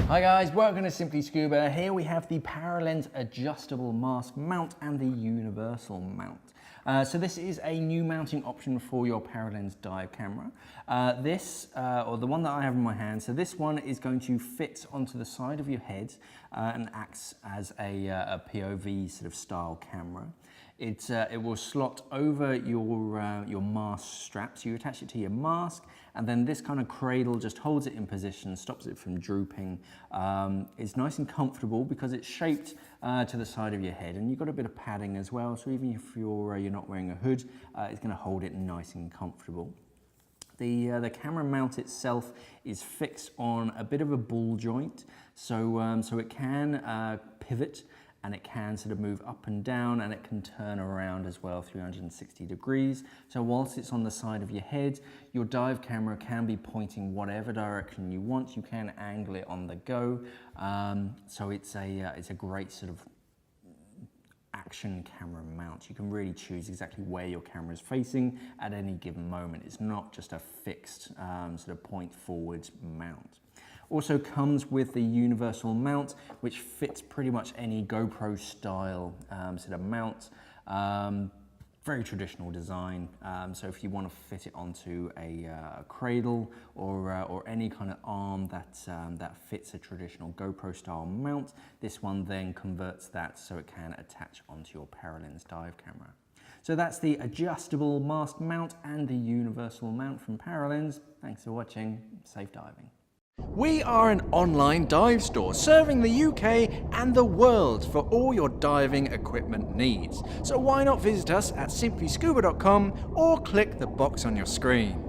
Hi guys, welcome to Simply Scuba. Here we have the Paralenz Adjustable Mask Mount and the Universal Mount. So this is a new mounting option for your Paralenz dive camera. Or the one that I have in my hand, so this one is going to fit onto the side of your head and acts as a POV sort of style camera. It will slot over your mask strap, so you attach it to your mask, and then this kind of cradle just holds it in position, stops it from drooping. It's nice and comfortable because it's shaped to the side of your head, and you've got a bit of padding as well, so even if you're not wearing a hood, it's going to hold it nice and comfortable. The camera mount itself is fixed on a bit of a ball joint, so it can pivot, and it can sort of move up and down, and it can turn around as well 360 degrees. So whilst it's on the side of your head, your dive camera can be pointing whatever direction you want. You can angle it on the go. So it's a great sort of action camera mount. You can really choose exactly where your camera is facing at any given moment. It's not just a fixed sort of point forward mount. Also comes with the universal mount, which fits pretty much any GoPro style sort of mount. Very traditional design. So if you want to fit it onto a cradle or any kind of arm that fits a traditional GoPro style mount, this one then converts that so it can attach onto your Paralenz dive camera. So that's the adjustable mask mount and the universal mount from Paralenz. Thanks for watching. Safe diving. We are an online dive store serving the UK and the world for all your diving equipment needs. So why not visit us at simplyscuba.com or click the box on your screen.